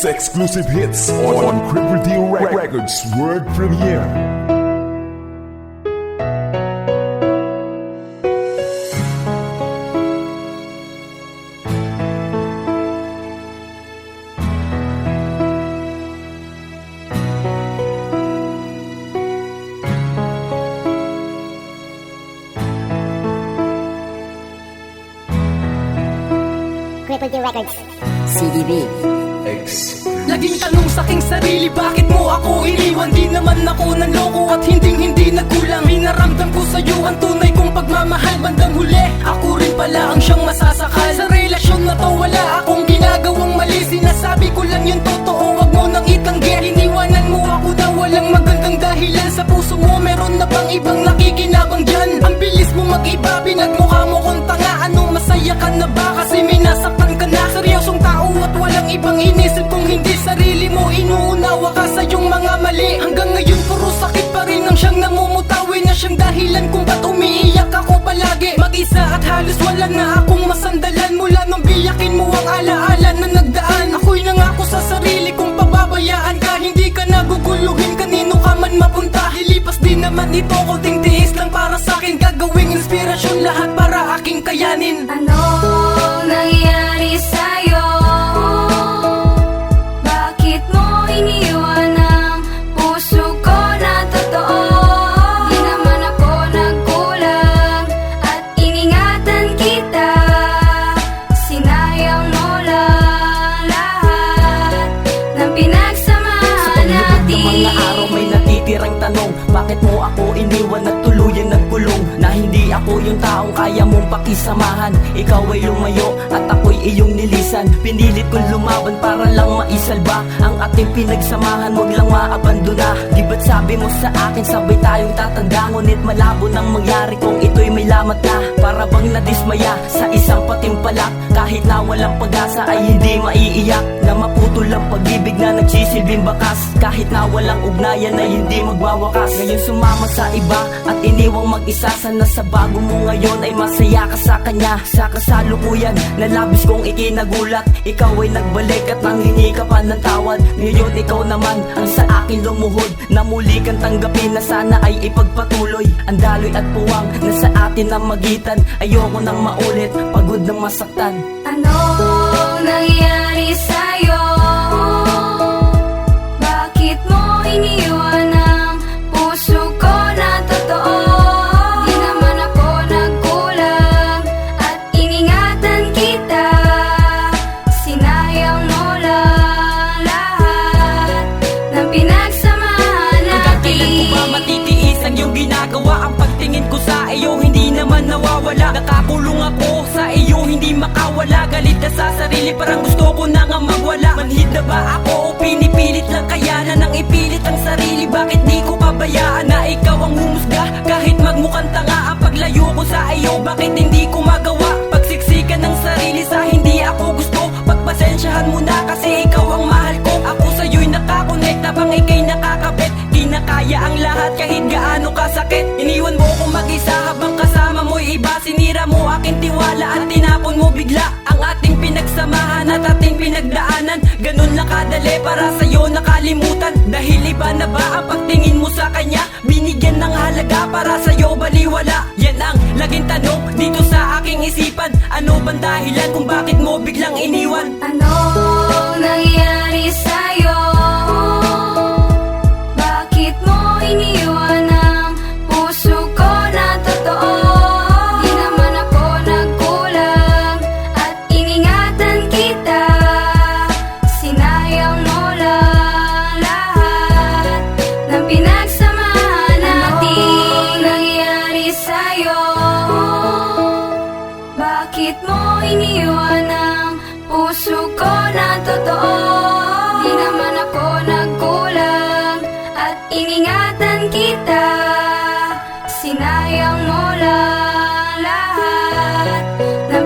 Exclusive hits on Cripple D Records World Premiere. Cripple D Records CDB. Laging tanong sa aking sarili, bakit mo ako iniwan? Di naman ako nanloko at hindi nagkulang. Pinaramdam ko sa'yo ang tunay kong pagmamahal. Bandang huli, ako rin pala ang siyang masasakal. Sa relasyon na to wala akong ginagawang mali. Sinasabi ko lang yung totoo, wag mo nang itanggi. Iniwanan mo ako na walang magandang dahilan. Sa puso mo meron na bang ibang nakikinabang dyan? Ang bilis mo mag-iba, pinagmukha mo kong tanga. Anong masaya ka na ba kasi may nasaktan ka na? Seryosong tao at walang ibang inisip kung hindi sarili mo. Inuunawa ka sa iyong mga mali. Hanggang ngayon puro sakit pa rin ang siyang namumutawi, na siyang dahilan kung ba't umiiyak ako palagi. Mag-isa at halos wala na akong masandalan. Mula nung biyakin mo ang alaala na nagdaan. Ako'y nangako sa sarili kung pababayaan ka. Hindi ka naguguluhin kanino ka man mapunta. Lilipas din naman ito, kunting tiis lang para sa'kin. Gagawing inspirasyon lahat para aking kayanin. Ano nangyari sa'yo? Bakit mo iniwan ang puso ko na totoo? Di naman ako nagkulang at iningatan kita. Sinayang mo lang lahat ng pinagsamahan natin. Sa mga araw may natitirang tanong, bakit mo ako iniwan at tuluyan nagkulong? Na hindi ako yung taong kaya mong pakisamahan. Ikaw ay lumayo at ako'y iyong nilisan. Pinilit kong lumaban para lang maisalba ang ating pinagsamahan, wag lang maabandona. Di ba't sabi mo sa akin sabay tayong tatanda? Ngunit malabo nang mangyari kung ito'y may lamat na. Para bang nadismaya sa isang patimpalak. Kahit na walang pag-asa ay hindi maiiyak. Na maputol ang pag-ibig na nagsisilbing bakas. Kahit na walang ugnayan ay hindi magwawakas. Ngayon sumama sa iba at iniwang mag-isa. Sana sa bago mo ngayon ay masaya ka sa kanya. Sa kasalukuyan na labis kong ikinagulat, ikaw ay nagbalik at nanghingi ka pa ng tawad. Ngayon ikaw naman ang sa akin lumuhod, na muli kang tanggapin na sana ay ipagpatuloy. Ang daloy at puwang na sa atin na magitan, ayoko nang maulit, pagod nang masaktan. Ano nangyari sa'yo? Bakit mo iniwan ang puso ko na totoo? Di naman ako nagkulang at iningatan kita. Sinayang mo lang lahat ng pinagsamahan natin. Kailan ko ba matitiis ang iyong ginagawa? Ang pagtingin ko sa iyo hindi naman nawawala. Nakakulong ako sa iyo, hindi makawala. Galit ka sa sarili, parang gusto ko na nga magwala. Manhid na ba ako o pinipilit lang kayanan ng ipilit ang sarili? Bakit di ko pabayaan na ikaw ang humusga? Kahit magmukhang tanga ang paglayo ko sa iyo, bakit hindi ko magawa? Pagsiksikan ng sarili sa hindi ako gusto. Pagpasensyahan mo na kasi ikaw ang mahal ko. Ako sa'yo'y nakakonect habang ika'y nakakabit. Kinakaya ang lahat kahit gaano kasakit. Iniwan mo kong mag-isa habang kasama mo'y iba. Sinira mo aking tiwala at tinapon mo bigla ang ating pinagsamahan at ating pinagdaanan. Ganun lang kadali para sa'yo nakalimutan. Dahil iba na ba ang pagtingin mo sa kanya? Binigyan ng halaga para sa'yo baliwala. Yan ang laging tanong dito sa aking isipan. Ano bang dahilan kung bakit mo biglang iniwan? Ano nangyari sa'yo? Bakit mo iniwan ang puso ko na totoo? Di naman ako nagkulang at iningatan kita. Sinayang mo lang lahat ng pinagsamahan natin. Ano nangyari sa'yo? Bakit mo iniwan ang puso ko na totoo? Di naman ako nagkulang at iningatan kita. Sinayang mo lang lahat ng